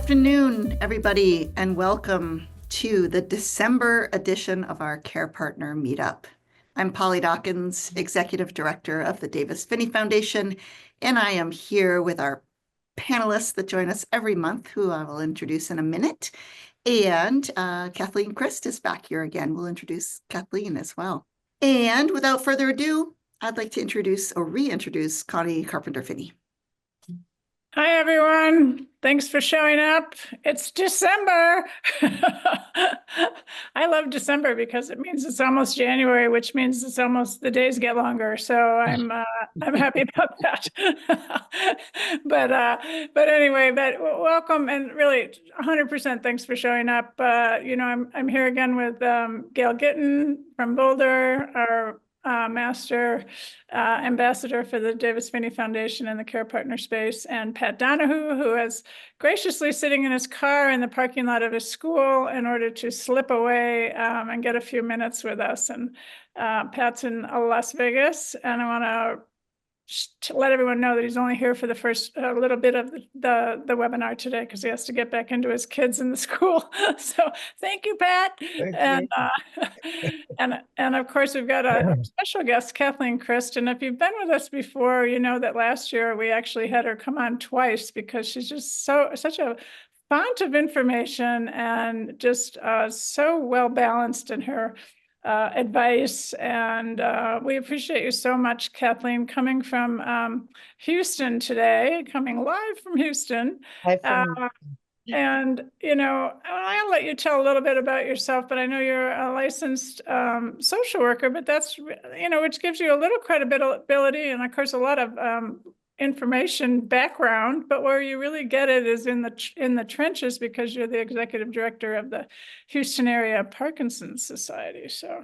afternoon, everybody, and welcome to the December edition of our Care Partner Meetup. I'm Polly Dawkins, Executive Director of the Davis Phinney Foundation, and I am here with our panelists that join us every month, who I will introduce in a minute. And Kathleen Crist is back here again. We'll introduce Kathleen as well. And without further ado, I'd like to introduce or reintroduce Connie Carpenter-Phinney. Hi, everyone. Thanks for showing up. It's December. I love December because it means it's almost January, which means it's almost the days get longer. So I'm happy about that. But anyway, welcome, and really 100% thanks for showing up. I'm here again with Gail Gittin from Boulder, our Master Ambassador for the Davis Phinney Foundation and the Care Partner space, and Pat Donahue, who is graciously sitting in his car in the parking lot of his school in order to slip away and get a few minutes with us. And Pat's in Las Vegas, and I want to let everyone know that he's only here for the first little bit of the webinar today because he has to get back into his kids in the school. So thank you, Pat. Thank you. And of course, we've got a special guest, Kathleen Crist. And if you've been with us before, you know that last year we actually had her come on twice because she's just such a font of information and just so well balanced in her advice. And we appreciate you so much, Kathleen, coming from Houston today, coming live from Houston. And, I'll let you tell a little bit about yourself, but I know you're a licensed social worker, but that's, which gives you a little credibility and, of course, a lot of information background, but where you really get it is in the trenches because you're the executive director of the Houston Area Parkinson Society. So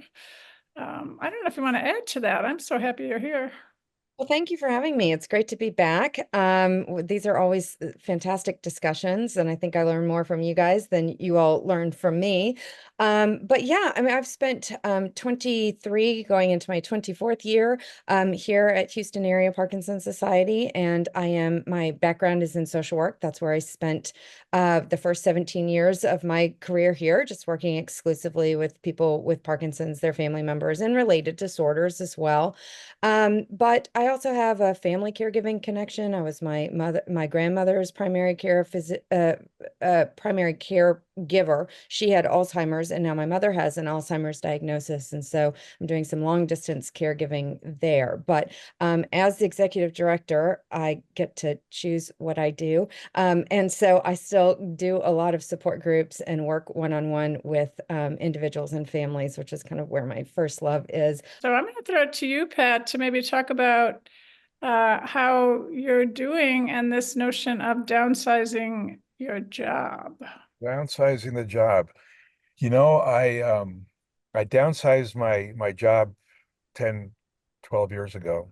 I don't know if you want to add to that. I'm so happy you're here. Well, thank you for having me. It's great to be back. These are always fantastic discussions, and I think I learn more from you guys than you all learned from me. But yeah, I mean, I've spent 23 going into my 24th year here at Houston Area Parkinson Society, and my background is in social work. That's where I spent the first 17 years of my career here, just working exclusively with people with Parkinson's, their family members, and related disorders as well. But I also have a family caregiving connection. I was my grandmother's primary caregiver. She had Alzheimer's, and now my mother has an Alzheimer's diagnosis. And so I'm doing some long distance caregiving there. But as the executive director, I get to choose what I do. And so I still do a lot of support groups and work one-on-one with individuals and families, which is kind of where my first love is. So I'm going to throw it to you, Pat, to maybe talk about how you're doing and this notion of downsizing your job. Downsizing the job. I downsized my job 10, 12 years ago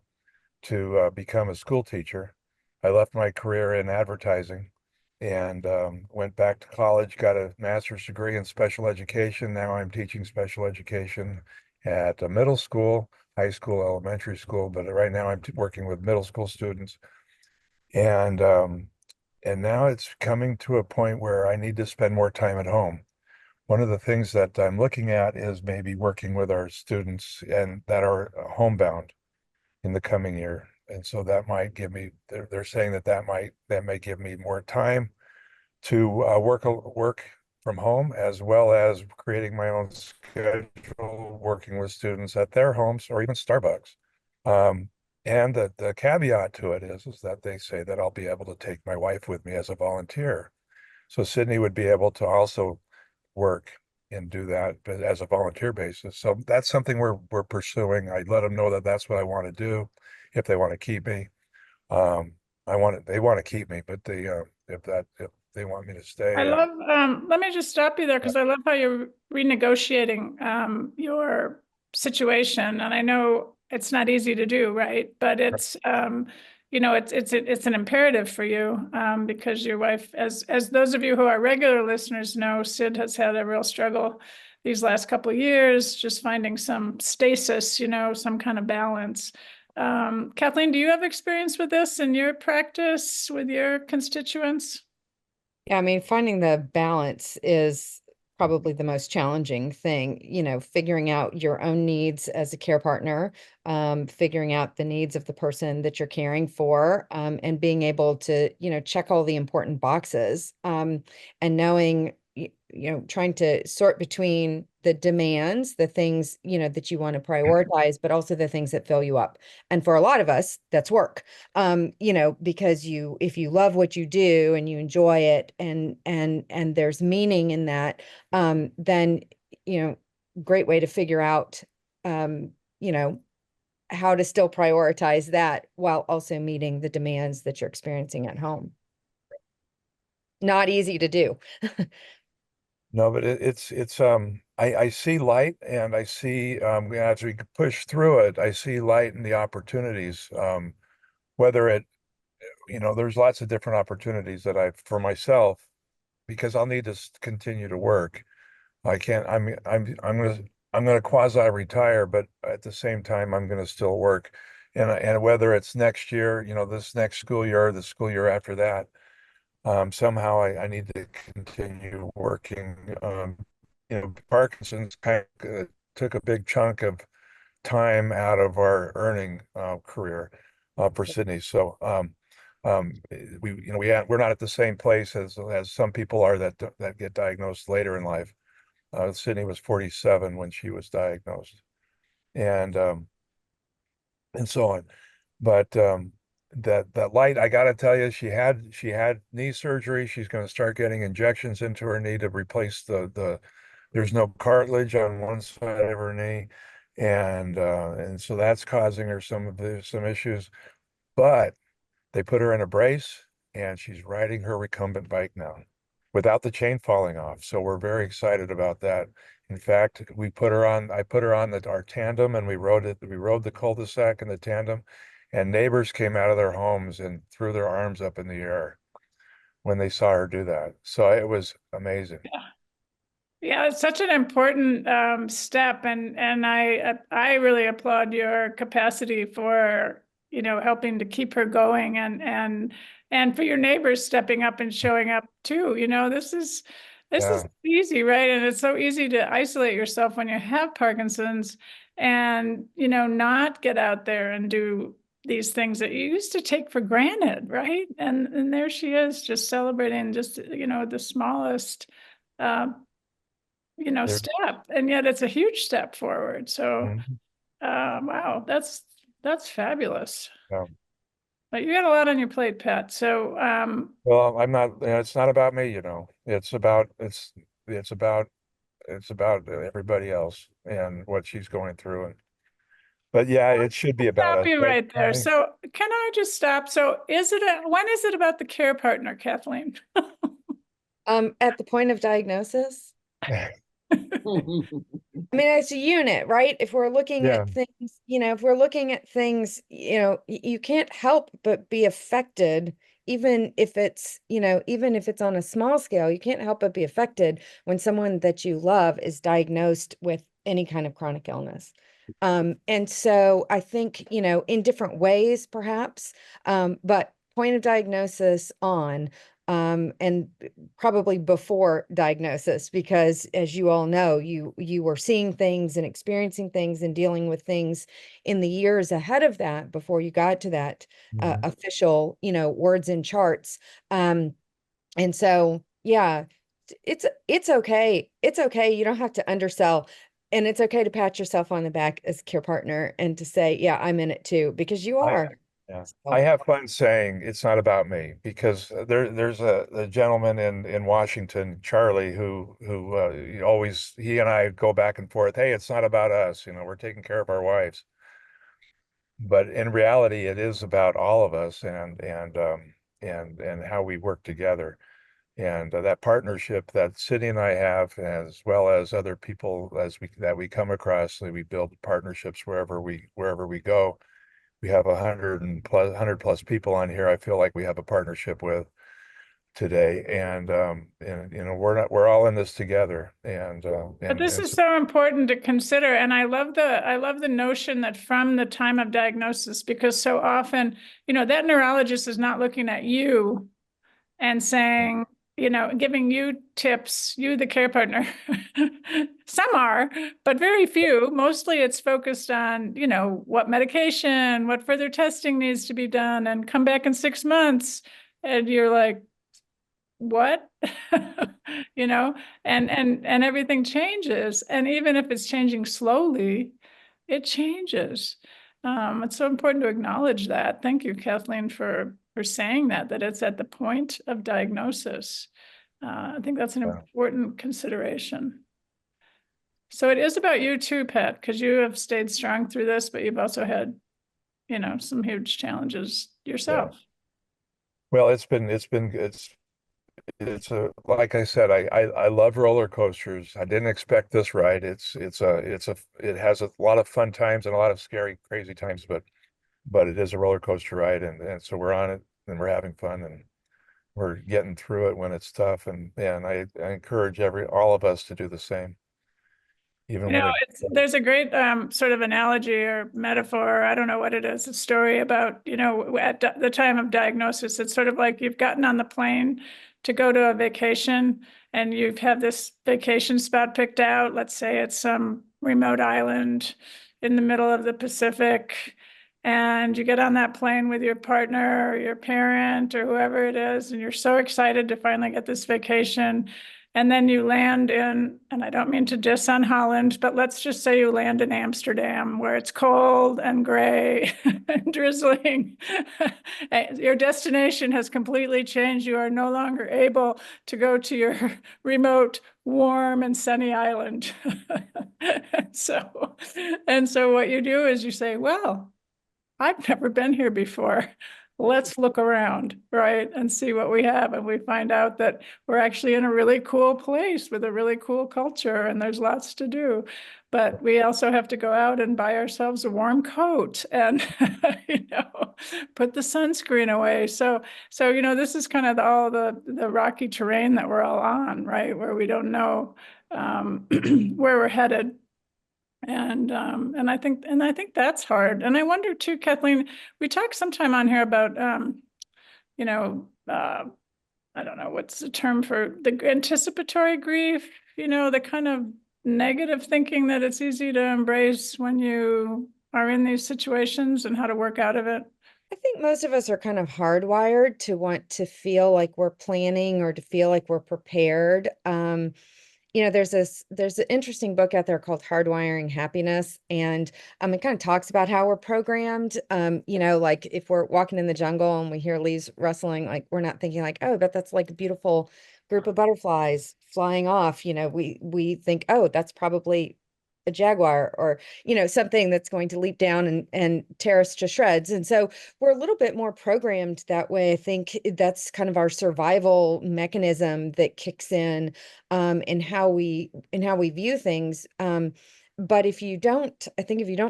to become a school teacher. I left my career in advertising and went back to college, got a master's degree in special education. Now I'm teaching special education at a middle school, high school, elementary school, but right now I'm working with middle school students. And now it's coming to a point where I need to spend more time at home. One of the things that I'm looking at is maybe working with our students and that are homebound in the coming year. And so that might give me, they're saying that may give me more time to work from home, as well as creating my own schedule, working with students at their homes or even Starbucks. And the caveat to it is that they say that I'll be able to take my wife with me as a volunteer. So Sydney would be able to also work and do that, but as a volunteer basis. So that's something we're pursuing. I let them know that that's what I want to do if they want to keep me. They want to keep me, but if they want me to stay. I love, let me just stop you there because I love how you're renegotiating your situation. And I know it's not easy to do, right? But it's, it's an imperative for you because your wife, as those of you who are regular listeners know, Sid has had a real struggle these last couple of years, just finding some stasis, some kind of balance. Kathleen, do you have experience with this in your practice with your constituents? Yeah, I mean, finding the balance is probably the most challenging thing, figuring out your own needs as a care partner, figuring out the needs of the person that you're caring for, and being able to, check all the important boxes, and knowing, trying to sort between the demands, the things, that you want to prioritize, but also the things that fill you up. And for a lot of us, that's work. Because if you love what you do and you enjoy it, and there's meaning in that, then, great way to figure out, um, you know, how to still prioritize that while also meeting the demands that you're experiencing at home. Not easy to do. No, but I see light, and I see, as we push through it, I see light in the opportunities. Whether it, there's lots of different opportunities that for myself, because I'll need to continue to work. I can't, I'm gonna quasi retire, but at the same time, I'm gonna still work. And whether it's next year, this next school year, the school year after that, somehow I need to continue working. Parkinson's kind of took a big chunk of time out of our earning career for Sydney. So we're not at the same place as some people are that get diagnosed later in life. Sydney was 47 when she was diagnosed, and so on. But that light, I got to tell you, she had knee surgery. She's going to start getting injections into her knee to replace there's no cartilage on one side of her knee, and so that's causing her some issues. But they put her in a brace, and she's riding her recumbent bike now without the chain falling off. So we're very excited about that. In fact, I put her on our tandem, and we rode the cul-de-sac in the tandem, and neighbors came out of their homes and threw their arms up in the air when they saw her do that. So it was amazing. Yeah, it's such an important step, and I really applaud your capacity for, helping to keep her going, and for your neighbors stepping up and showing up too. This is easy, right? And it's so easy to isolate yourself when you have Parkinson's, and not get out there and do these things that you used to take for granted, right? And there she is, just celebrating just the smallest step, and yet it's a huge step forward. So, wow, that's fabulous. Yeah. But you got a lot on your plate, Pat. So, Well, I'm not, it's not about me, it's about everybody else and what she's going through. But yeah, it should be about stop us. you right there. So, can I just stop? So, when is it about the care partner, Kathleen? At the point of diagnosis. I mean, it's a unit, right? If we're looking at things, you can't help but be affected, even if it's on a small scale. You can't help but be affected when someone that you love is diagnosed with any kind of chronic illness. And so I think, in different ways, perhaps, but point of diagnosis on, and probably before diagnosis, because as you all know, you were seeing things and experiencing things and dealing with things in the years ahead of that before you got to that official, words and charts. And so, yeah, it's okay. It's okay. You don't have to undersell. And it's okay to pat yourself on the back as care partner and to say, yeah, I'm in it too, because you are. Yeah. I have fun saying it's not about me, because there's a gentleman in Washington, Charlie, who he and I go back and forth. Hey, it's not about us. We're taking care of our wives. But in reality, it is about all of us, and how we work together. And that partnership that Sydney and I have, as well as other people that we come across, that we build partnerships wherever we go. We have 100 plus people on here. I feel like we have a partnership with today, and we're all in this together. But this is so important to consider, and I love the notion that from the time of diagnosis, because so often, that neurologist is not looking at you and saying, giving you tips, you, the care partner. Some are, but very few. Mostly it's focused on, what medication, what further testing needs to be done, and come back in 6 months. And you're like, what? And everything changes. And even if it's changing slowly, it changes. It's so important to acknowledge that. Thank you, Kathleen, for saying that it's at the point of diagnosis. I think that's an important consideration. So it is about you too, Pat, because you have stayed strong through this, but you've also had, some huge challenges yourself. Yeah. Well, it's like I said, I love roller coasters. I didn't expect this ride. It has a lot of fun times and a lot of scary, crazy times, but it is a roller coaster ride, and so we're on it and we're having fun and we're getting through it when it's tough, and I encourage all of us to do the same. Even when there's a great sort of analogy or metaphor, I don't know what it is, a story about, at the time of diagnosis, it's sort of like you've gotten on the plane to go to a vacation and you've had this vacation spot picked out. Let's say it's some remote island in the middle of the Pacific, and you get on that plane with your partner or your parent or whoever it is, and you're so excited to finally get this vacation. And then you land in, and I don't mean to diss on Holland, but let's just say you land in Amsterdam, where it's cold and gray and drizzling. Your destination has completely changed. You are no longer able to go to your remote, warm and sunny island. and so what you do is you say, well, I've never been here before. Let's look around, right, and see what we have. And we find out that we're actually in a really cool place with a really cool culture, and there's lots to do. But we also have to go out and buy ourselves a warm coat and, put the sunscreen away. So this is kind of all the rocky terrain that we're all on, right, where we don't know where we're headed. And I think that's hard. And I wonder too, Kathleen, we talk sometime on here about, I don't know, what's the term for the anticipatory grief, the kind of negative thinking that it's easy to embrace when you are in these situations, and how to work out of it. I think most of us are kind of hardwired to want to feel like we're planning or to feel like we're prepared. There's an interesting book out there called Hardwiring Happiness. And it kind of talks about how we're programmed. Like if we're walking in the jungle and we hear leaves rustling, like we're not thinking like, oh, but that's like a beautiful group of butterflies flying off. We think, oh, that's probably a jaguar or, something that's going to leap down and tear us to shreds. And so we're a little bit more programmed that way. I think that's kind of our survival mechanism that kicks in how we view things. But if you don't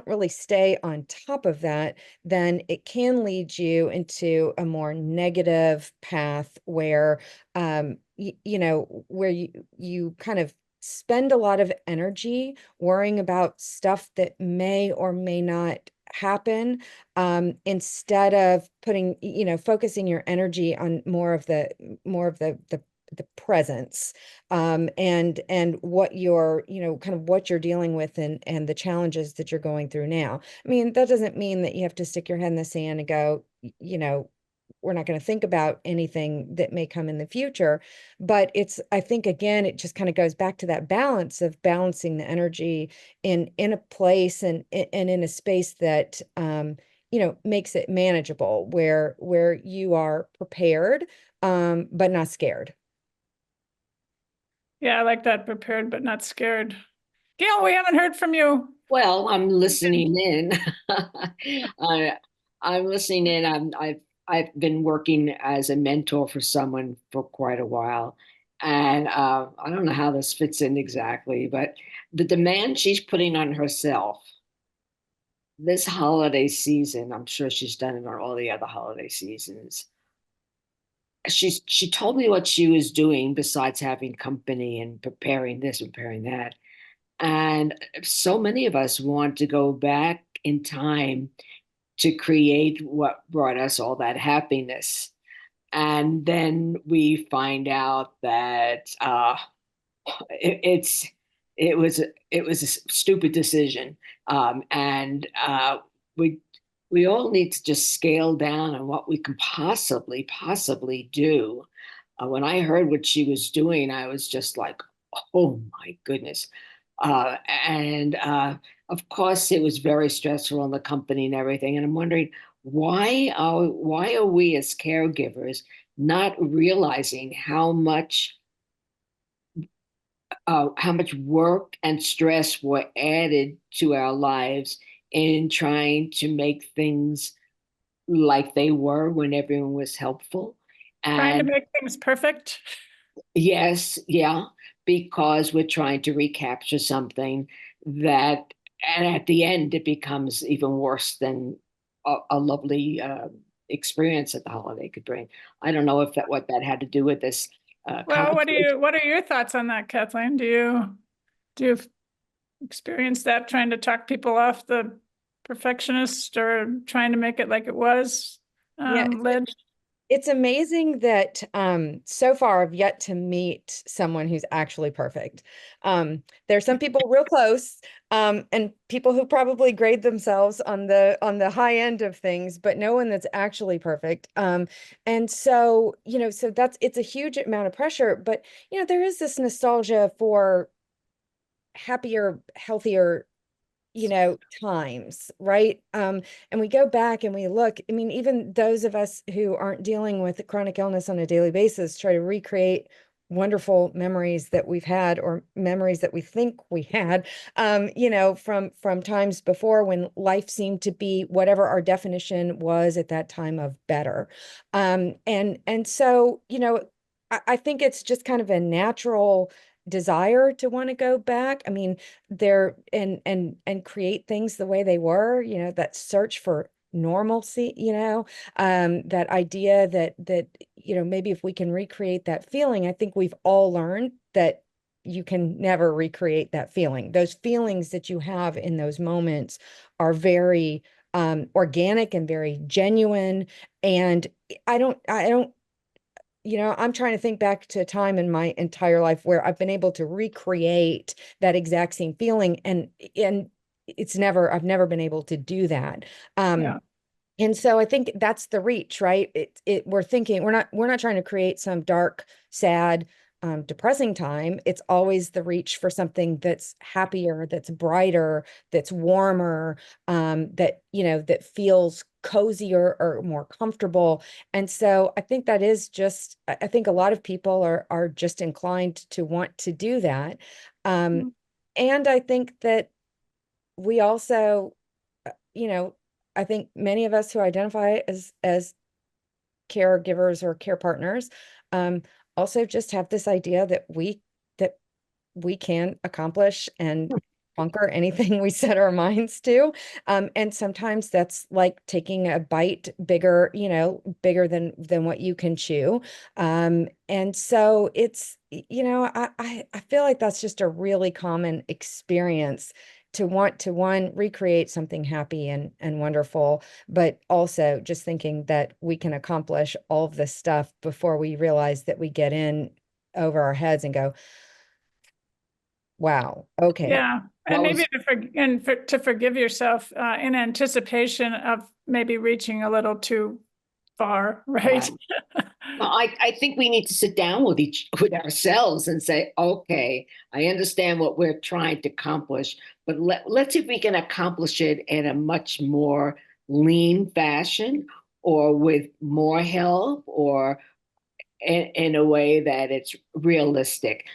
really stay on top of that, then it can lead you into a more negative path where, where you kind of spend a lot of energy worrying about stuff that may or may not happen, instead of focusing your energy on more of the presence, and what you're, kind of what you're dealing with and the challenges that you're going through now. I mean, that doesn't mean that you have to stick your head in the sand and go, we're not going to think about anything that may come in the future. But I think, again, it just kind of goes back to that balance of balancing the energy in a place and in a space that, makes it manageable, where you are prepared, but not scared. Yeah, I like that, prepared but not scared. Gail, we haven't heard from you. Well, I'm listening in. I'm listening in. I've been working as a mentor for someone for quite a while. And I don't know how this fits in exactly, but the demand she's putting on herself this holiday season, I'm sure she's done it on all the other holiday seasons. She told me what she was doing besides having company and preparing this and preparing that. And so many of us want to go back in time to create what brought us all that happiness. And then we find out that it, it was a stupid decision, and we all need to just scale down on what we can possibly do. When I heard what she was doing, I was just like, oh my goodness. And of course, it was very stressful in the company and everything. And I'm wondering, why are we as caregivers not realizing how much work and stress were added to our lives in trying to make things like they were when everyone was helpful. Trying to And make things perfect. yes, yeah, because we're trying to recapture something that, and at the end, it becomes even worse than a lovely experience that the holiday could bring. I don't know if what that had to do with this. Well, Conflict. what are your thoughts on that, Kathleen? Do you experience that, trying to talk people off the perfectionist or trying to make it like it was Yeah, led? it's amazing that so far I've yet to meet someone who's actually perfect. There's some people real close, and people who probably grade themselves on the high end of things, but no one that's actually perfect. And so, so it's a huge amount of pressure, but there is this nostalgia for happier, healthier times, right? And we go back and we look, I mean, even those of us who aren't dealing with chronic illness on a daily basis try to recreate wonderful memories that we've had, or memories that we think we had, from times before when life seemed to be whatever our definition was at that time of better. And so, I think it's just kind of a natural desire to want to go back. I mean, there and create things the way they were, that search for normalcy, that idea that maybe if we can recreate that feeling. I think we've all learned that you can never recreate that feeling. Those feelings that you have in those moments are very organic and very genuine. And I don't I'm trying to think back to a time in my entire life where I've been able to recreate that exact same feeling, and I've never been able to do that. Yeah. And so I think that's the reach, right? We're thinking we're not trying to create some dark, sad, depressing time. It's always the reach for something that's happier, that's brighter, that's warmer, that feels cozier or more comfortable. And so I think that is just, I think a lot of people are just inclined to want to do that. Mhm. And I think that we also, you know, I think many of us who identify as caregivers or care partners, also just have this idea that we can accomplish and conquer anything we set our minds to. And sometimes that's like taking a bite bigger, bigger than what you can chew. And so it's, I feel like that's just a really common experience to want to, one, recreate something happy and wonderful, but also just thinking that we can accomplish all of this stuff before we realize that we get in over our heads and go, wow, okay. Yeah, and maybe to forgive yourself in anticipation of maybe reaching a little too far, right? Well, I think we need to sit down with ourselves and say, okay, I understand what we're trying to accomplish, but let's see if we can accomplish it in a much more lean fashion, or with more help, or in a way that it's realistic.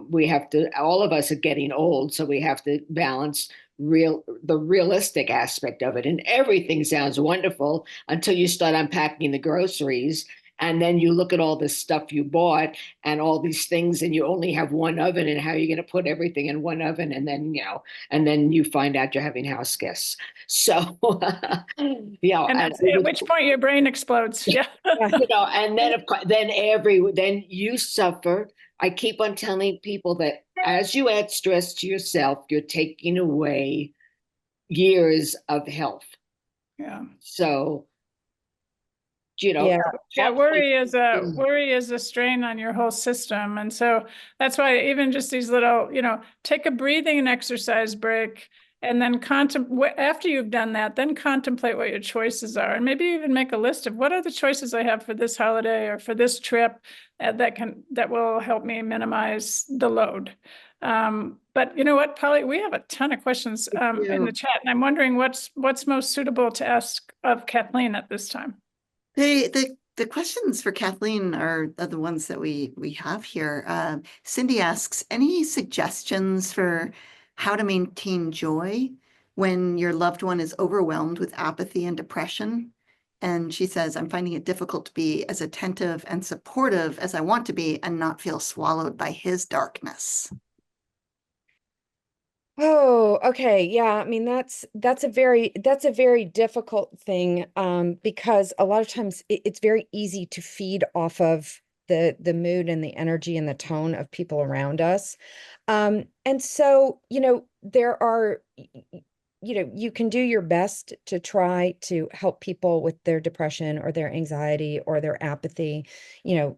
We have to, all of us are getting old, so we have to balance the realistic aspect of it. And everything sounds wonderful until you start unpacking the groceries. And then you look at all this stuff you bought and all these things, and you only have one oven, and how you're going to put everything in one oven. And then, and then you find out you're having house guests. So, yeah. And that's at which point your brain explodes. Yeah. And then of course, then you suffer. I keep on telling people that as you add stress to yourself, you're taking away years of health. Yeah. So you know. Yeah. Yeah, talk worry is to- a strain on your whole system. And so that's why even just these little, take a breathing and exercise break, and then after you've done that, then contemplate what your choices are. And maybe even make a list of what are the choices I have for this holiday or for this trip that will help me minimize the load. But you know what, Polly, we have a ton of questions in the chat, and I'm wondering what's most suitable to ask of Kathleen at this time. The questions for Kathleen are the ones that we have here. Cindy asks, any suggestions for how to maintain joy when your loved one is overwhelmed with apathy and depression? And she says, I'm finding it difficult to be as attentive and supportive as I want to be and not feel swallowed by his darkness. Oh, okay. Yeah. I mean, that's a very difficult thing, because a lot of times it's very easy to feed off of the mood and the energy and the tone of people around us. And so, there are, you can do your best to try to help people with their depression or their anxiety or their apathy,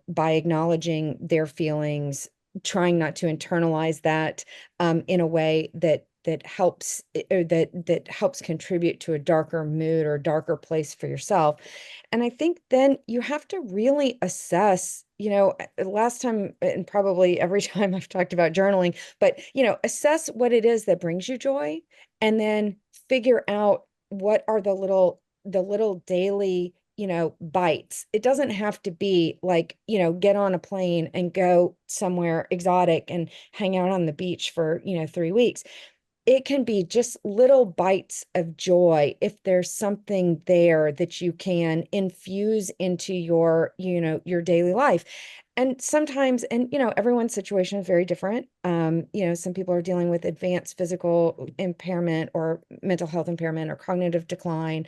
by acknowledging their feelings, trying not to internalize that in a way that helps, or that helps contribute to a darker mood or darker place for yourself. And I think then you have to really assess, last time and probably every time I've talked about journaling, but assess what it is that brings you joy, and then figure out what are the little daily bites. It doesn't have to be like, get on a plane and go somewhere exotic and hang out on the beach for, 3 weeks. It can be just little bites of joy if there's something there that you can infuse into your, your daily life. And sometimes, and everyone's situation is very different. Some people are dealing with advanced physical impairment or mental health impairment or cognitive decline,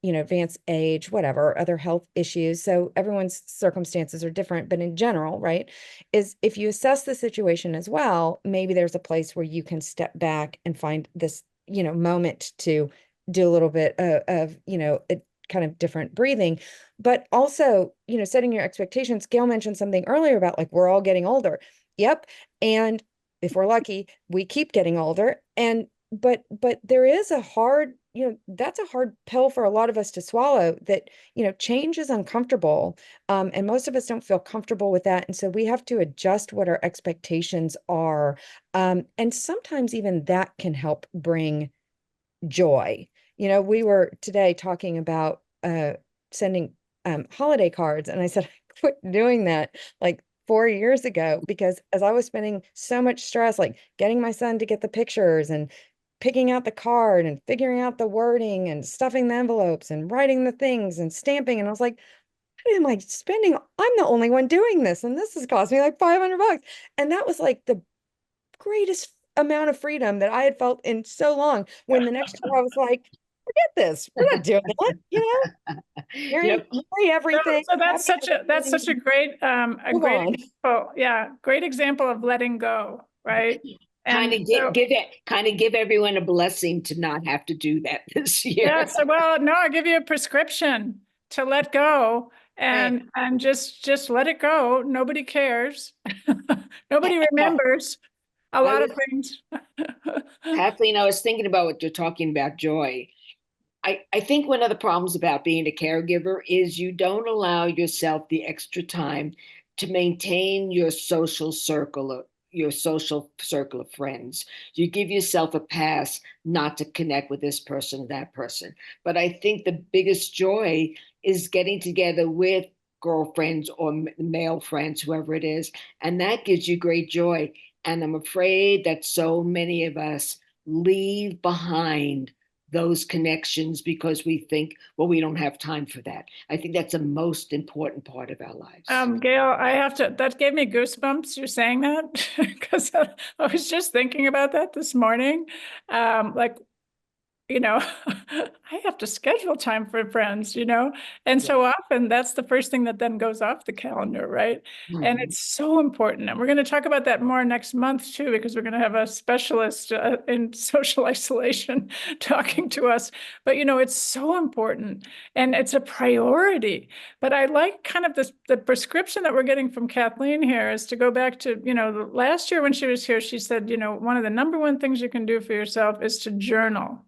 advanced age, whatever, other health issues. So everyone's circumstances are different, but in general, right, is if you assess the situation as well, maybe there's a place where you can step back and find this, moment to do a little bit of a kind of different breathing, but also, setting your expectations. Gail mentioned something earlier about like, we're all getting older. Yep. And if we're lucky, we keep getting older. But there is a hard, that's a hard pill for a lot of us to swallow, that, change is uncomfortable. And most of us don't feel comfortable with that. And so we have to adjust what our expectations are. And sometimes even that can help bring joy. We were today talking about sending holiday cards, and I said I quit doing that like 4 years ago, because as I was spending so much stress, like getting my son to get the pictures and picking out the card and figuring out the wording and stuffing the envelopes and writing the things and stamping. And I was like, what am I spending? I'm the only one doing this. And this has cost me like $500. And that was like the greatest amount of freedom that I had felt in so long, when the next year I was like, forget this. We're not doing that, Yep. Marry everything. So that's such a great example. Yeah, great example of letting go, right? Kind of give everyone a blessing to not have to do that this year. Yeah. So, no, I'll give you a prescription to let go, and just let it go. Nobody cares. Nobody remembers a lot of things. Kathleen, I was thinking about what you're talking about, joy. I think one of the problems about being a caregiver is you don't allow yourself the extra time to maintain your social circle of friends. You give yourself a pass not to connect with this person, that person. But I think the biggest joy is getting together with girlfriends or male friends, whoever it is, and that gives you great joy. And I'm afraid that so many of us leave behind those connections because we think, well, we don't have time for that. I think that's the most important part of our lives. Gail, that gave me goosebumps, you're saying that, because I was just thinking about that this morning. Like, I have to schedule time for friends, and so often that's the first thing that then goes off the calendar, right? And Mhm. it's so important. And we're going to talk about that more next month too, because we're going to have a specialist in social isolation talking to us. But, it's so important and it's a priority. But I like kind of the prescription that we're getting from Kathleen here is to go back to, last year when she was here, she said, one of the number one things you can do for yourself is to journal.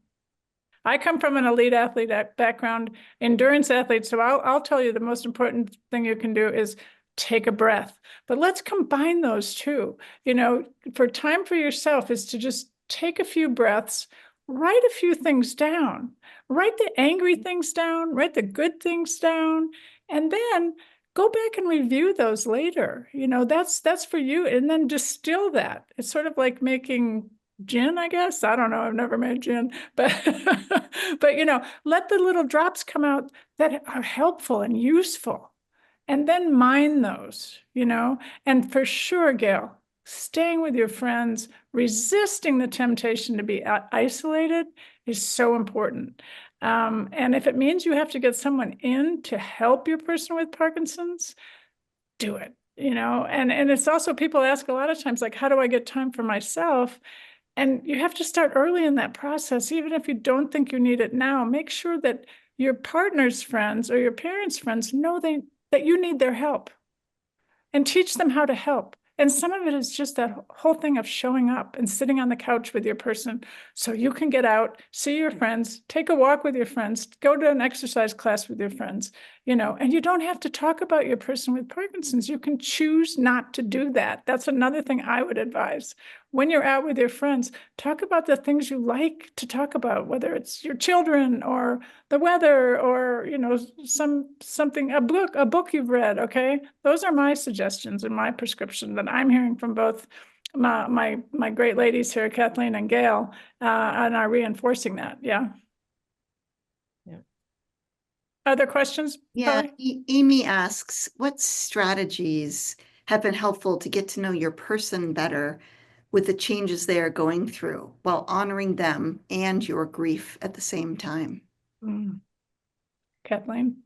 I come from an elite athlete background, endurance athlete. So I'll tell you the most important thing you can do is take a breath. But let's combine those two. For time for yourself is to just take a few breaths, write a few things down, write the angry things down, write the good things down, and then go back and review those later. That's for you. And then distill that. It's sort of like making gin, I guess. I don't know. I've never made gin, but but let the little drops come out that are helpful and useful, and then mine those. And for sure, Gail, staying with your friends, resisting the temptation to be isolated is so important. And if it means you have to get someone in to help your person with Parkinson's, do it. And it's also, people ask a lot of times, like, how do I get time for myself? And you have to start early in that process. Even if you don't think you need it now, make sure that your partner's friends or your parents' friends know that you need their help, and teach them how to help. And some of it is just that whole thing of showing up and sitting on the couch with your person so you can get out, see your friends, take a walk with your friends, go to an exercise class with your friends, and you don't have to talk about your person with Parkinson's. You can choose not to do that. That's another thing I would advise. When you're out with your friends, talk about the things you like to talk about, whether it's your children or the weather or, something, a book you've read. Okay. Those are my suggestions and my prescription that I'm hearing from both my great ladies here, Kathleen and Gail, and are reinforcing that. Yeah. Yeah. Other questions? Yeah, Polly? Amy asks, what strategies have been helpful to get to know your person better with the changes they are going through while honoring them and your grief at the same time? Kathleen?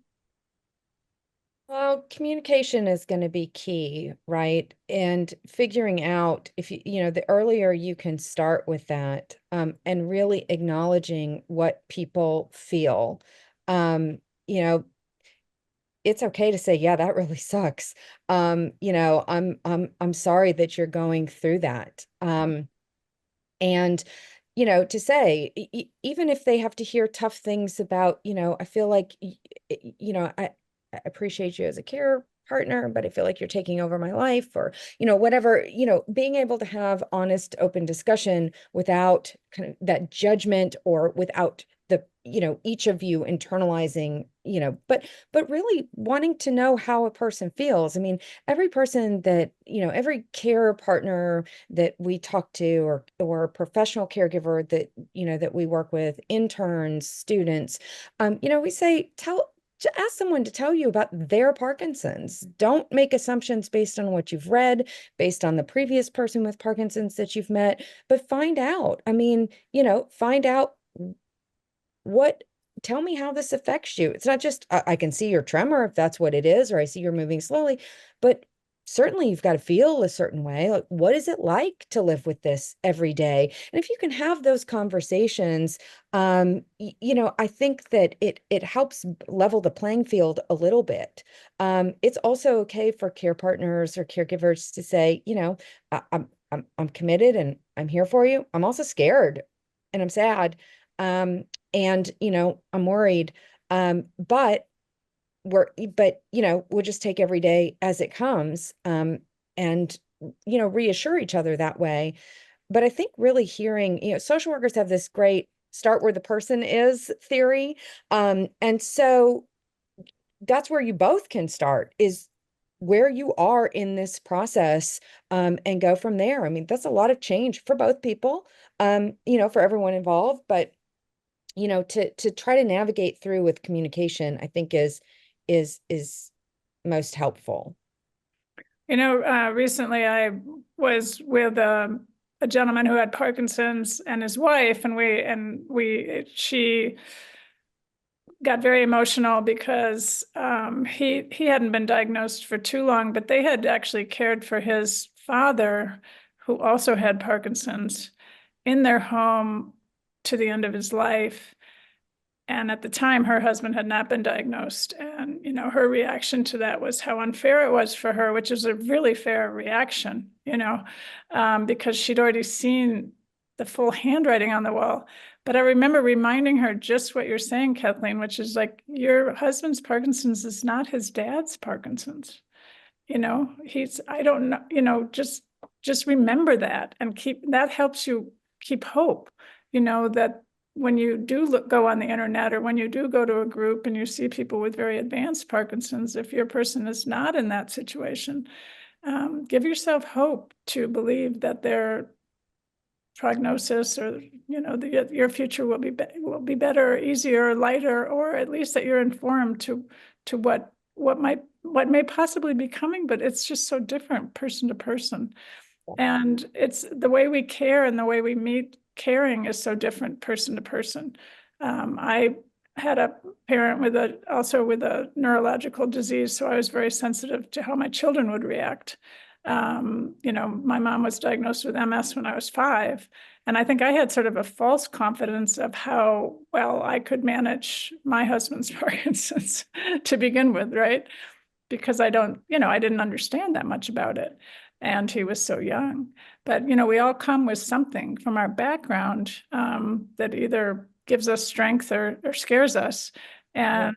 Well, communication is going to be key, right? And figuring out if the earlier you can start with that, and really acknowledging what people feel. It's okay to say, yeah, that really sucks. I'm sorry that you're going through that. And to say, even if they have to hear tough things about, I feel like, I appreciate you as a care partner, but I feel like you're taking over my life, or, whatever, being able to have honest, open discussion without kind of that judgment, or without the, each of you internalizing, but really wanting to know how a person feels. I mean, every person that, every care partner that we talk to, or professional caregiver that, that we work with, interns, students, we say, to ask someone to tell you about their Parkinson's. Don't make assumptions based on what you've read, based on the previous person with Parkinson's that you've met, but find out. I mean, find out tell me how this affects you. It's not just, I can see your tremor if that's what it is, or I see you're moving slowly, but certainly you've got to feel a certain way. Like, what is it like to live with this every day? And if you can have those conversations, I think that it helps level the playing field a little bit. It's also okay for care partners or caregivers to say, I'm committed and I'm here for you. I'm also scared and I'm sad. And I'm worried. But we'll just take every day as it comes, and reassure each other that way. But I think really hearing, social workers have this great start where the person is theory. And so that's where you both can start, is where you are in this process, and go from there. I mean, that's a lot of change for both people, for everyone involved, but to try to navigate through with communication, I think is most helpful. Recently I was with a gentleman who had Parkinson's and his wife, and she got very emotional because he hadn't been diagnosed for too long, but they had actually cared for his father, who also had Parkinson's, in their home to the end of his life. And at the time, her husband had not been diagnosed. And, you know, her reaction to that was how unfair it was for her, which is a really fair reaction, you know, because she'd already seen the full handwriting on the wall. But I remember reminding her just what you're saying, Kathleen, which is like, your husband's Parkinson's is not his dad's Parkinson's. You know, I don't know, you know, just remember that and that helps you keep hope, you know, that when you do go on the internet, or when you do go to a group and you see people with very advanced Parkinson's, if your person is not in that situation, give yourself hope to believe that their prognosis, or, you know, your future will be better, easier, lighter, or at least that you're informed to what may possibly be coming, but it's just so different person to person. And it's the way we care and the way we meet caring is so different person to person. I had a parent also with a neurological disease, so I was very sensitive to how my children would react. You know, my mom was diagnosed with MS when I was 5, and I think I had sort of a false confidence of how well I could manage my husband's Parkinson's to begin with, right? Because I didn't understand that much about it. And he was so young. But, you know, we all come with something from our background that either gives us strength or scares us. And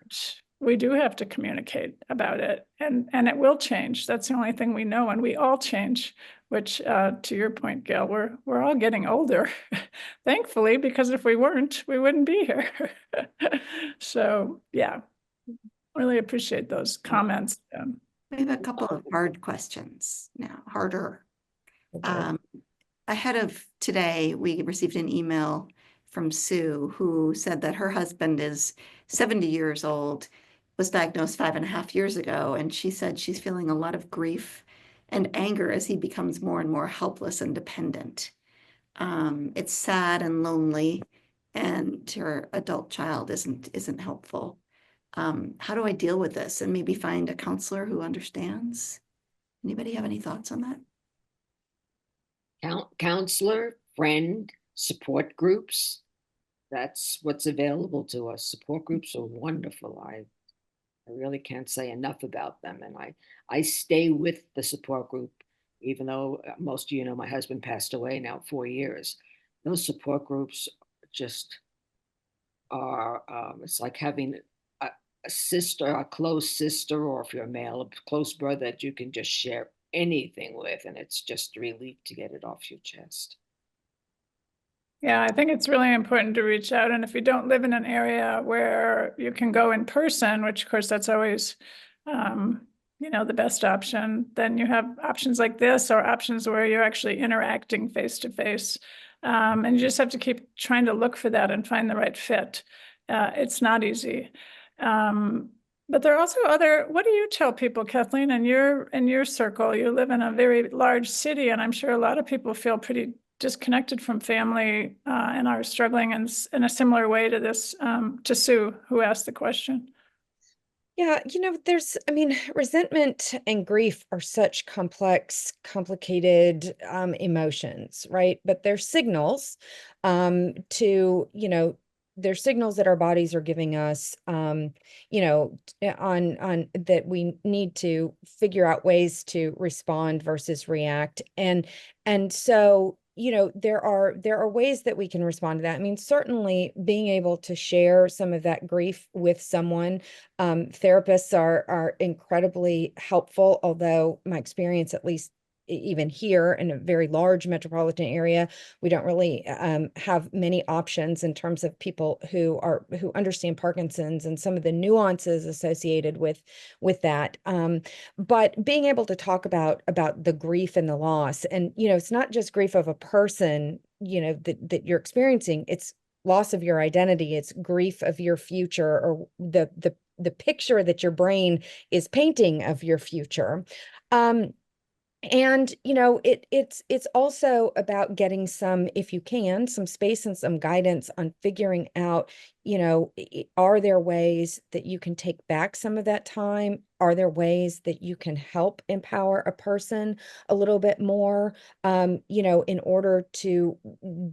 we do have to communicate about it. And it will change. That's the only thing we know. And we all change, which to your point, Gail, we're all getting older, thankfully, because if we weren't, we wouldn't be here. So, yeah, really appreciate those comments. We have a couple of hard questions now, harder. Okay. Ahead of today, we received an email from Sue, who said that her husband is 70 years old, was diagnosed 5.5 years ago, and she said she's feeling a lot of grief and anger as he becomes more and more helpless and dependent. It's sad and lonely, and her adult child isn't helpful. How do I deal with this and maybe find a counselor who understands? Anybody have any thoughts on that? Counselor, friend, support groups. That's what's available to us. Support groups are wonderful. I really can't say enough about them. And I stay with the support group, even though most of you know my husband passed away now 4 years. Those support groups just are, it's like having a sister, a close sister, or if you're a male, a close brother that you can just share anything with. And it's just a relief to get it off your chest. Yeah, I think it's really important to reach out. And if you don't live in an area where you can go in person, which of course that's always, you know, the best option, then you have options like this, or options where you're actually interacting face to face. And you just have to keep trying to look for that and find the right fit. It's not easy. But there are also what do you tell people, Kathleen, in your circle? You live in a very large city, and I'm sure a lot of people feel pretty disconnected from family and are struggling in a similar way to this, to Sue, who asked the question. Yeah, you know, resentment and grief are such complicated emotions, right? But they're signals they're signals that our bodies are giving us, on that we need to figure out ways to respond versus react. And so, there are ways that we can respond to that. I mean, certainly being able to share some of that grief with someone, therapists are incredibly helpful, although my experience, at least even here in a very large metropolitan area, we don't really have many options in terms of people who understand Parkinson's and some of the nuances associated with that. But being able to talk about the grief and the loss, and it's not just grief of a person, that you're experiencing. It's loss of your identity. It's grief of your future, or the picture that your brain is painting of your future. And, you know, it's also about getting some, if you can, some space and some guidance on figuring out, you know, are there ways that you can take back some of that time? Are there ways that you can help empower a person a little bit more, you know, in order to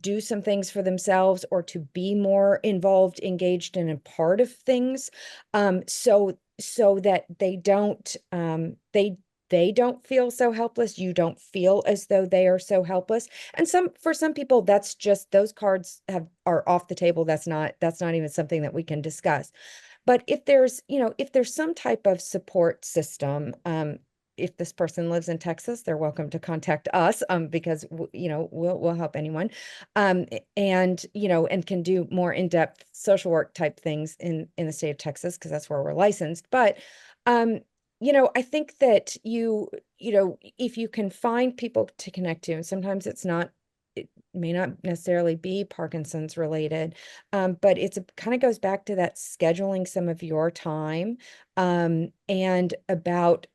do some things for themselves or to be more involved, engaged, and a part of things, so that they don't feel so helpless. You don't feel as though they are so helpless. And for some people, that's just, those cards are off the table. That's not even something that we can discuss. But if there's, you know, if there's some type of support system, if this person lives in Texas, they're welcome to contact us, because you know, we'll help anyone, and you know, and can do more in-depth social work type things in the state of Texas, because that's where we're licensed. But you know, I think that you know, if you can find people to connect to, and sometimes it may not necessarily be Parkinson's related, but it kind of goes back to that scheduling some of your time, and about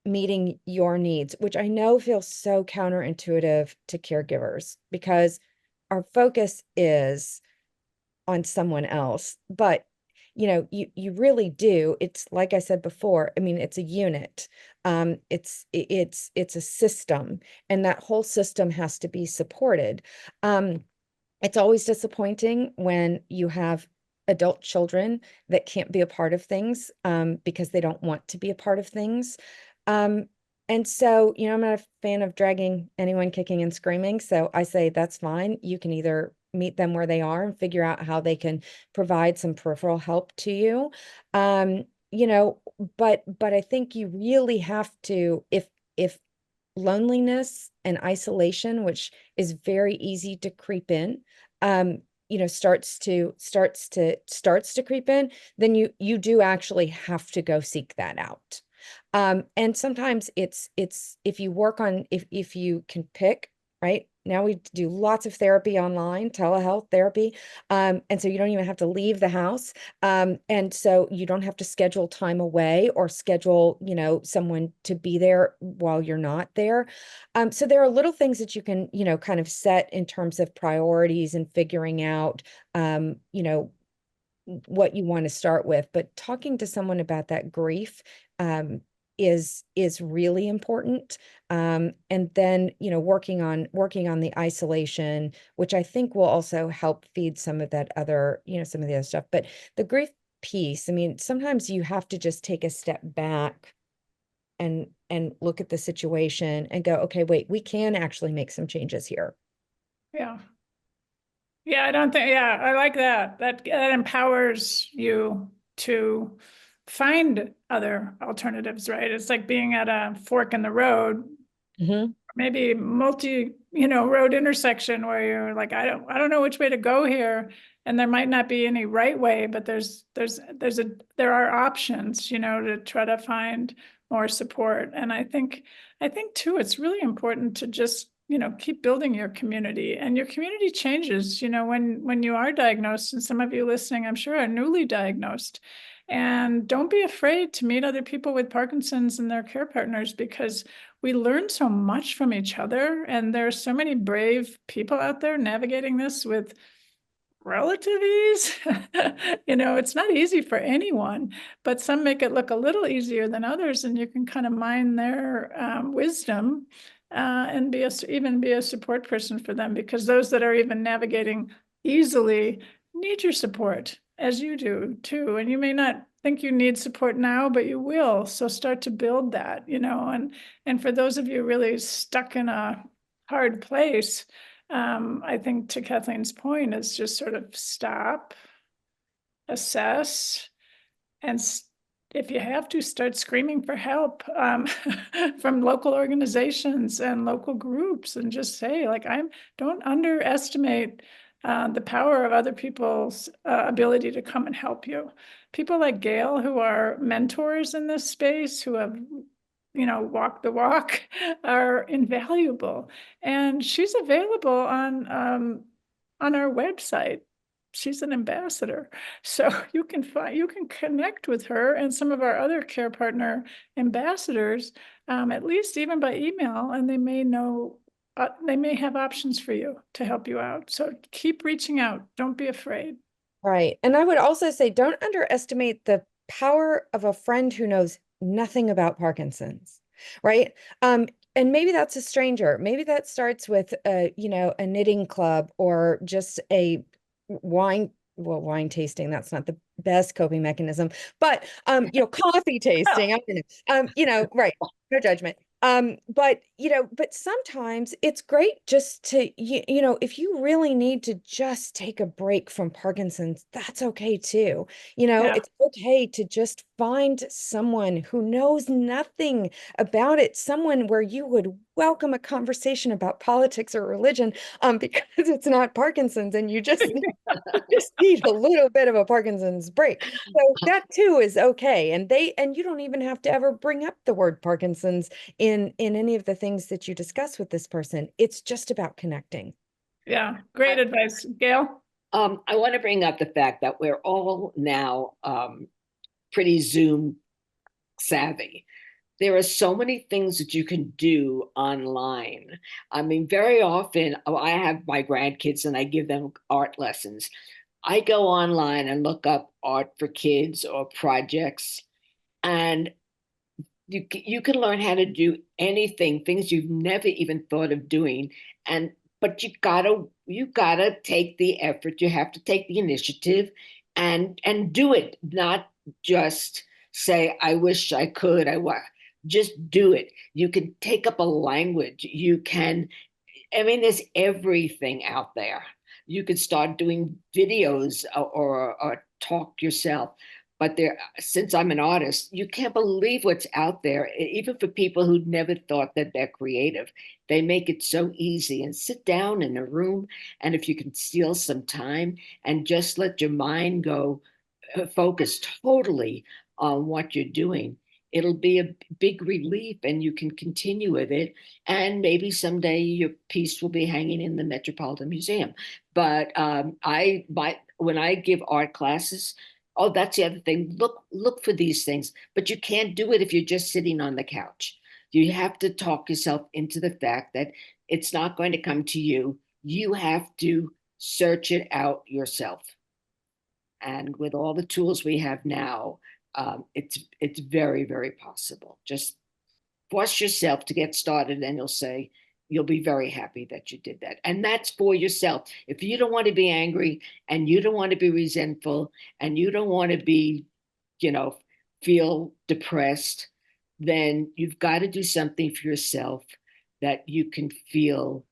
meeting your needs, which I know feels so counterintuitive to caregivers, because our focus is on someone else. But you know, you really do. It's like I said before, I mean, it's a unit. It's a system, and that whole system has to be supported. It's always disappointing when you have adult children that can't be a part of things, because they don't want to be a part of things. And so, you know, I'm not a fan of dragging anyone kicking and screaming. So I say, that's fine. You can either meet them where they are and figure out how they can provide some peripheral help to you. You know, but I think you really have to, if loneliness and isolation, which is very easy to creep in, you know, starts to creep in, then you do actually have to go seek that out. And sometimes it's if you work on, if you can pick, right? Now we do lots of therapy online, telehealth therapy. And so you don't even have to leave the house. And so you don't have to schedule time away or schedule, you know, someone to be there while you're not there. So there are little things that you can, you know, kind of set in terms of priorities and figuring out, you know, what you want to start with. But talking to someone about that grief, is really important. And then, you know, working on the isolation, which I think will also help feed some of that other, you know, some of the other stuff. But the grief piece, I mean, sometimes you have to just take a step back and look at the situation and go, okay, wait, we can actually make some changes here. Yeah. Yeah, I don't think, yeah, I like that. That empowers you to find other alternatives, right? It's like being at a fork in the road, maybe you know, road intersection where you're like, I don't know which way to go here. And there might not be any right way, but there are options, you know, to try to find more support. And I think too, it's really important to just, you know, keep building your community, and your community changes, you know, when you are diagnosed, and some of you listening, I'm sure, are newly diagnosed. And don't be afraid to meet other people with Parkinson's and their care partners, because we learn so much from each other. And there are so many brave people out there navigating this with relative ease. You know, it's not easy for anyone, but some make it look a little easier than others. And you can kind of mine their wisdom, and even be a support person for them, because those that are even navigating easily need your support, as you do too. And you may not think you need support now, but you will. So start to build that, you know, and for those of you really stuck in a hard place, I think, to Kathleen's point, is just sort of stop, assess, and if you have to, start screaming for help, from local organizations and local groups, and just say, like, don't underestimate the power of other people's ability to come and help you. People like Gail, who are mentors in this space, who have, you know, walked the walk, are invaluable. And she's available on our website. she's an ambassador. So you can connect with her and some of our other Care Partner ambassadors, at least even by email, and they may know, they may have options for you to help you out. So keep reaching out. Don't be afraid. Right. And I would also say, don't underestimate the power of a friend who knows nothing about Parkinson's, right? And maybe that's a stranger. Maybe that starts with a knitting club or just a wine tasting. That's not the best coping mechanism, but coffee tasting. I don't know. Right. No judgment. But sometimes it's great just to, if you really need to just take a break from Parkinson's, that's okay too. Yeah. It's okay to just find someone who knows nothing about it, someone where you would welcome a conversation about politics or religion, because it's not Parkinson's and you just need a little bit of a Parkinson's break. So that too is okay. And you don't even have to ever bring up the word Parkinson's in any of the things that you discuss with this person. It's just about connecting. Yeah, great advice. Gail? I want to bring up the fact that we're all now pretty Zoom savvy. There are so many things that you can do online. I mean, very often I have my grandkids and I give them art lessons. I go online and look up art for kids or projects, and you can learn how to do anything, things you've never even thought of doing. But you gotta take the effort. You have to take the initiative and do it, not just say, I wish I could. Just do it. You can take up a language. There's everything out there. You could start doing videos or talk yourself. But since I'm an artist, you can't believe what's out there, even for people who never thought that they're creative. They make it so easy. And sit down in a room, and if you can steal some time and just let your mind go, focus totally on what you're doing, it'll be a big relief and you can continue with it. And maybe someday your piece will be hanging in the Metropolitan Museum. But when I give art classes, oh, that's the other thing. Look for these things, but you can't do it if you're just sitting on the couch. You have to talk yourself into the fact that it's not going to come to you. You have to search it out yourself. And with all the tools we have now, it's very, very possible. Just force yourself to get started, and you'll be very happy that you did that. And that's for yourself. If you don't want to be angry and you don't want to be resentful and you don't want to be, feel depressed, then you've got to do something for yourself that you can feel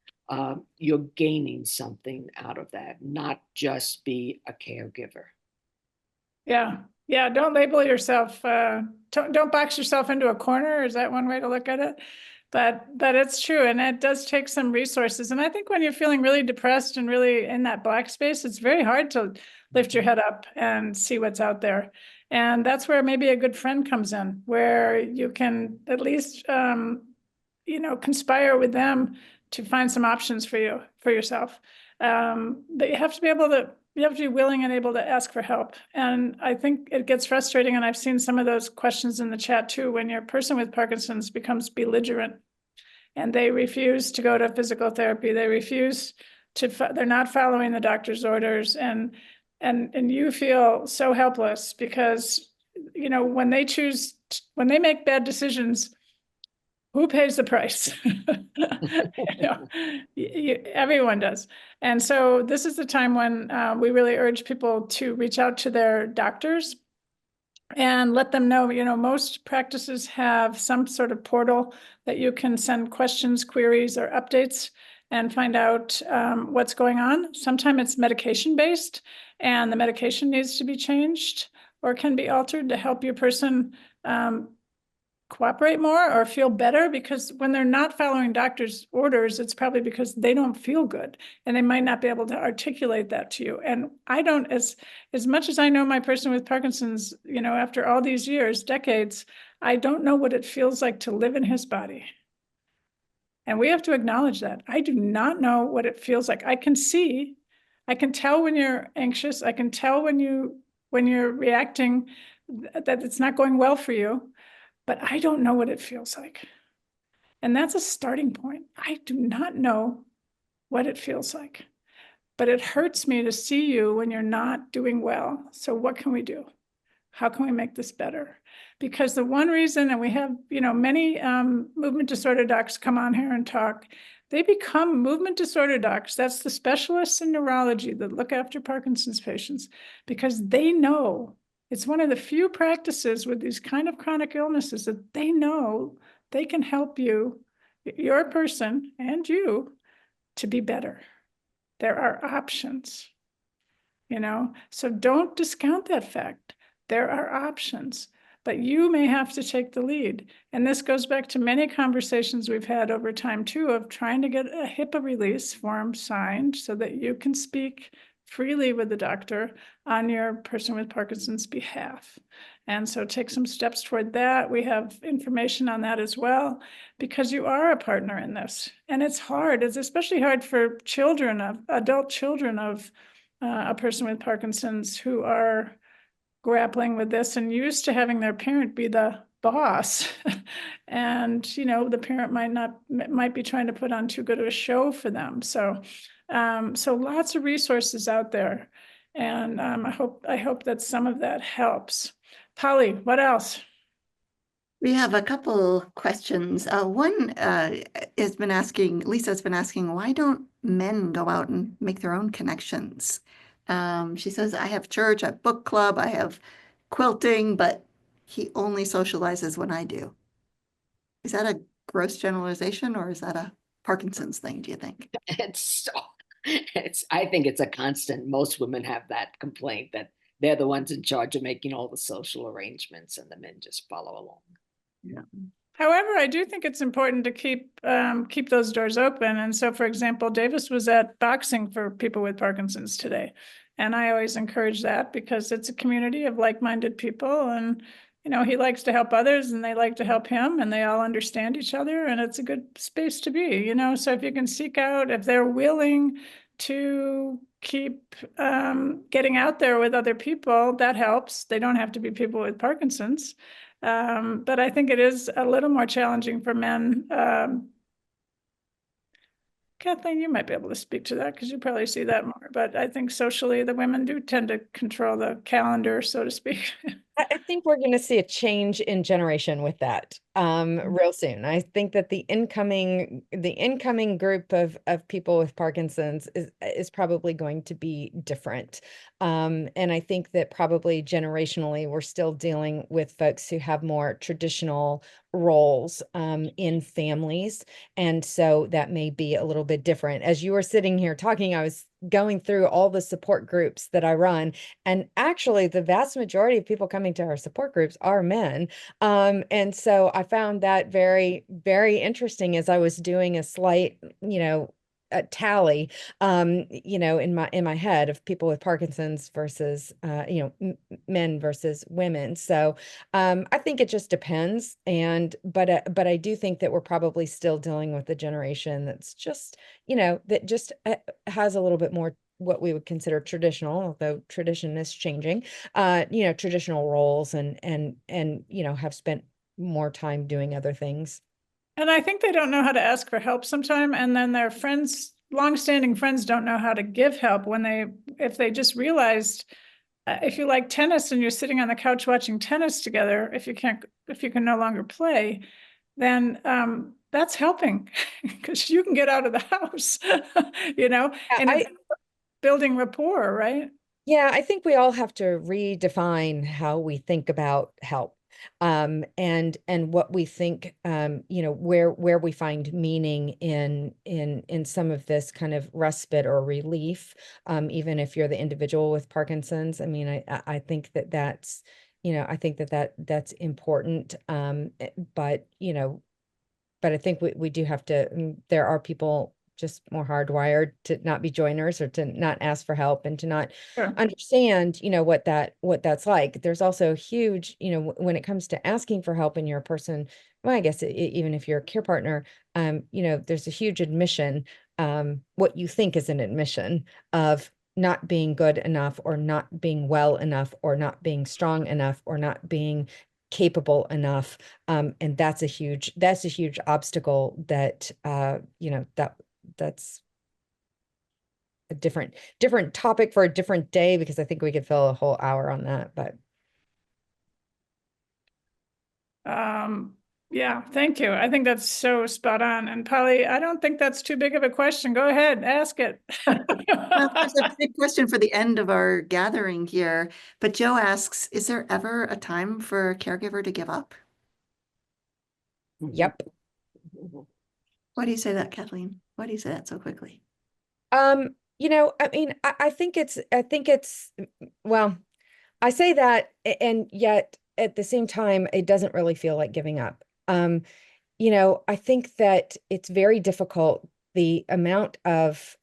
you're gaining something out of that, not just be a caregiver. Yeah. Yeah. Don't label yourself. Don't box yourself into a corner. Is that one way to look at it? But it's true. And it does take some resources. And I think when you're feeling really depressed and really in that black space, it's very hard to lift your head up and see what's out there. And that's where maybe a good friend comes in, where you can at least, conspire with them to find some options for yourself. But you have to be willing and able to ask for help. And I think it gets frustrating. And I've seen some of those questions in the chat too, when your person with Parkinson's becomes belligerent and they refuse to go to physical therapy. They refuse they're not following the doctor's orders. And you feel so helpless because, when they make bad decisions, who pays the price? Everyone does. And so this is the time when we really urge people to reach out to their doctors and let them know, most practices have some sort of portal that you can send questions, queries, or updates and find out what's going on. Sometimes it's medication-based and the medication needs to be changed or can be altered to help your person cooperate more or feel better, because when they're not following doctor's orders, it's probably because they don't feel good and they might not be able to articulate that to you. And I don't, as much as I know my person with Parkinson's, after all these years, decades, I don't know what it feels like to live in his body. And we have to acknowledge that. I do not know what it feels like. I can see I can tell when you're anxious. I can tell when you're reacting that it's not going well for you, but I don't know what it feels like. And that's a starting point. I do not know what it feels like, but it hurts me to see you when you're not doing well. So what can we do? How can we make this better? Because the one reason, and we have, many movement disorder docs come on here and talk, they become movement disorder docs. That's the specialists in neurology that look after Parkinson's patients, because they know it's one of the few practices with these kind of chronic illnesses that they know they can help you, your person and you, to be better. There are options, so don't discount that fact. There are options, but you may have to take the lead. And this goes back to many conversations we've had over time too, of trying to get a HIPAA release form signed so that you can speak freely with the doctor on your person with Parkinson's behalf. And so take some steps toward that. We have information on that as well, because you are a partner in this. And it's hard. It's especially hard for adult children of a person with Parkinson's who are grappling with this and used to having their parent be the boss. And, the parent might be trying to put on too good of a show for them. So lots of resources out there. And I hope that some of that helps. Polly, what else? We have a couple questions. One Lisa's been asking, why don't men go out and make their own connections? She says, I have church, I have book club, I have quilting, but he only socializes when I do. Is that a gross generalization, or is that a Parkinson's thing, do you think? I think it's a constant. Most women have that complaint that they're the ones in charge of making all the social arrangements and the men just follow along. Yeah. However, I do think it's important to keep those doors open. And so, for example, Davis was at boxing for people with Parkinson's today. And I always encourage that, because it's a community of like-minded people. And, he likes to help others and they like to help him, and they all understand each other. And it's a good space to be, so if you can seek out, if they're willing to keep getting out there with other people, that helps. They don't have to be people with Parkinson's. But I think it is a little more challenging for men. Kathleen, you might be able to speak to that because you probably see that more. But I think socially, the women do tend to control the calendar, so to speak. I think we're going to see a change in generation with that real soon. I think that the incoming group of people with Parkinson's is probably going to be different. And I think that probably generationally, we're still dealing with folks who have more traditional roles in families. And so that may be a little bit different. As you were sitting here talking, I was going through all the support groups that I run. And actually, the vast majority of people coming to our support groups are men. And so I found that very, very interesting as I was doing a slight, a tally, in my head of people with Parkinson's versus, men versus women. So I think it just depends. But I do think that we're probably still dealing with a generation that's just, that just has a little bit more what we would consider traditional, although tradition is changing, traditional roles and have spent more time doing other things. And I think they don't know how to ask for help sometime. And then their friends, longstanding friends, don't know how to give help if they just realized, if you like tennis and you're sitting on the couch watching tennis together, if you can no longer play, then that's helping because you can get out of the house, and it's building rapport, right? Yeah, I think we all have to redefine how we think about help. And what we think, where we find meaning in some of this kind of respite or relief, even if you're the individual with Parkinson's. I mean, I think that's, I think that's important. But I think we do have to, there are people just more hardwired to not be joiners or to not ask for help and to not understand, what that's like. There's also a huge, when it comes to asking for help and you're a person, well, I guess even if you're a care partner, there's a huge admission, what you think is an admission of not being good enough, or not being well enough, or not being strong enough, or not being capable enough. And that's a huge obstacle that, that's a different topic for a different day, because I think we could fill a whole hour on that, but. Yeah, thank you. I think that's so spot on. And Polly, I don't think that's too big of a question. Go ahead, ask it. Well, there's a big question for the end of our gathering here, but Joe asks, is there ever a time for a caregiver to give up? Yep. Why do you say that, Kathleen? Why do you say that so quickly? I mean, I think it's, well, I say that, and yet at the same time, it doesn't really feel like giving up. I think that it's very difficult, the amount of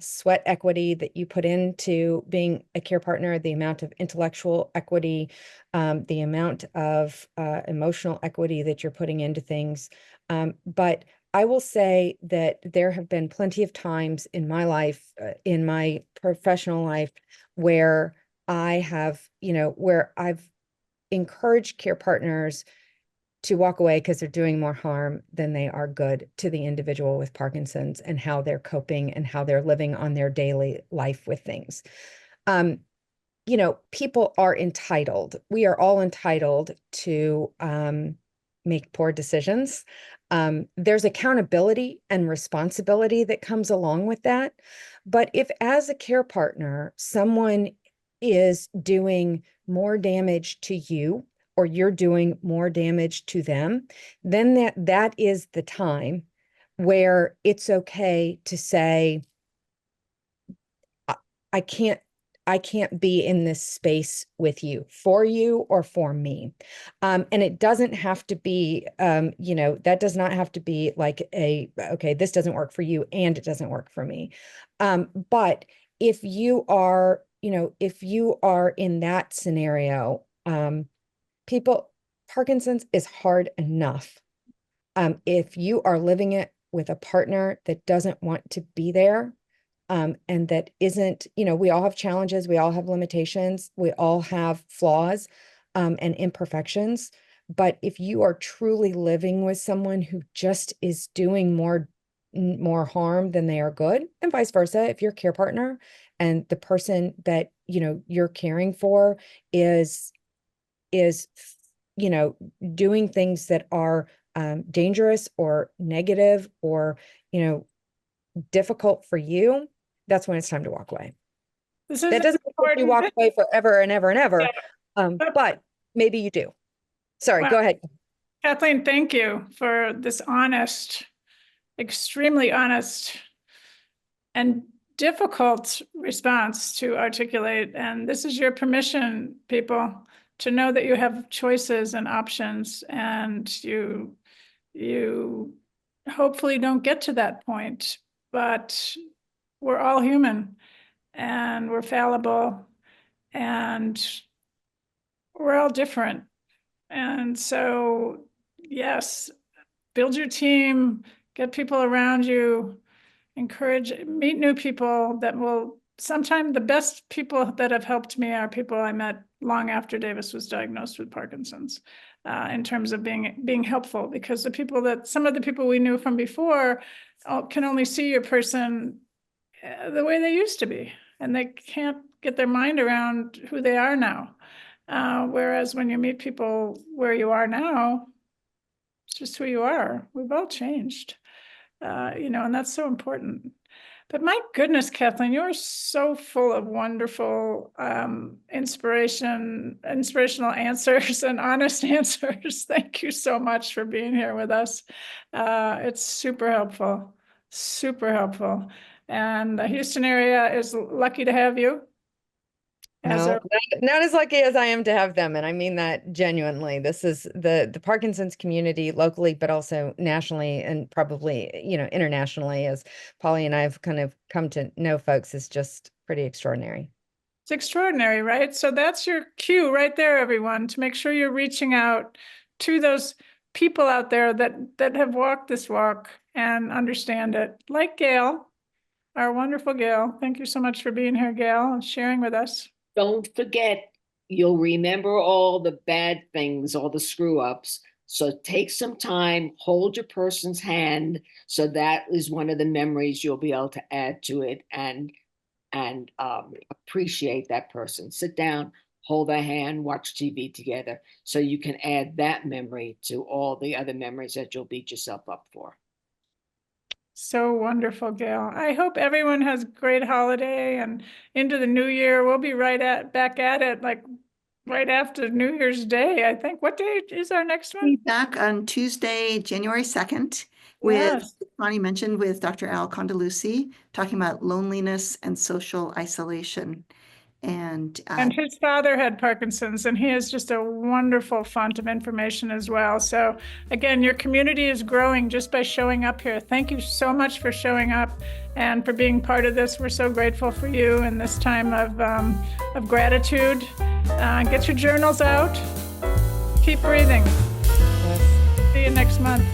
sweat equity that you put into being a care partner, the amount of intellectual equity, the amount of emotional equity that you're putting into things. But I will say that there have been plenty of times in my life, in my professional life, where I have, where I've encouraged care partners to walk away because they're doing more harm than they are good to the individual with Parkinson's, and how they're coping and how they're living on their daily life with things. People are entitled. We are all entitled to make poor decisions. There's accountability and responsibility that comes along with that. But if, as a care partner, someone is doing more damage to you, or you're doing more damage to them, then that is the time where it's okay to say, I can't be in this space with you, for you or for me. And it doesn't have to be, that does not have to be like okay, this doesn't work for you and it doesn't work for me. But if you are in that scenario, Parkinson's is hard enough. If you are living it with a partner that doesn't want to be there, and that isn't, we all have challenges, we all have limitations, we all have flaws, and imperfections. But if you are truly living with someone who just is doing more harm than they are good, and vice versa, if you're a care partner and the person that, you're caring for is doing things that are dangerous or negative or, difficult for you, that's when it's time to walk away. That doesn't mean you walk away forever and ever and ever, but maybe you do. Sorry, go ahead. Kathleen, thank you for this honest, extremely honest and difficult response to articulate. And this is your permission, people, to know that you have choices and options, and you hopefully don't get to that point, but we're all human and we're fallible and we're all different. And so, yes, build your team, get people around you, meet new people that will, sometimes the best people that have helped me are people I met long after Davis was diagnosed with Parkinson's, in terms of being helpful, because some of the people we knew from before can only see your person the way they used to be, and they can't get their mind around who they are now. Whereas when you meet people where you are now, it's just who you are. We've all changed, and that's so important. But my goodness, Kathleen, you're so full of wonderful inspirational answers and honest answers. Thank you so much for being here with us. It's super helpful, super helpful. And the Houston area is lucky to have you. No, not as lucky as I am to have them. And I mean that genuinely. This is the Parkinson's community locally, but also nationally and probably, internationally, as Polly and I have kind of come to know folks, is just pretty extraordinary. It's extraordinary, right? So that's your cue right there, everyone, to make sure you're reaching out to those people out there that have walked this walk and understand it, like Gail. our wonderful Gail. Thank you so much for being here, Gail, and sharing with us. Don't forget, you'll remember all the bad things, all the screw ups. So take some time, hold your person's hand. So that is one of the memories you'll be able to add to it and appreciate that person. Sit down, hold their hand, watch TV together. So you can add that memory to all the other memories that you'll beat yourself up for. So wonderful, Gail. I hope everyone has a great holiday and into the new year. We'll be back at it, like right after New Year's Day, I think. What day is our next one? Be back on Tuesday, January 2nd, with, Yes. Bonnie mentioned, with Dr. Al Condalucci, talking about loneliness and social isolation. And his father had Parkinson's, and he has just a wonderful font of information as well. So again, your community is growing just by showing up here. Thank you so much for showing up and for being part of this. We're so grateful for you in this time of gratitude. Get your journals out. Keep breathing. Yes. See you next month.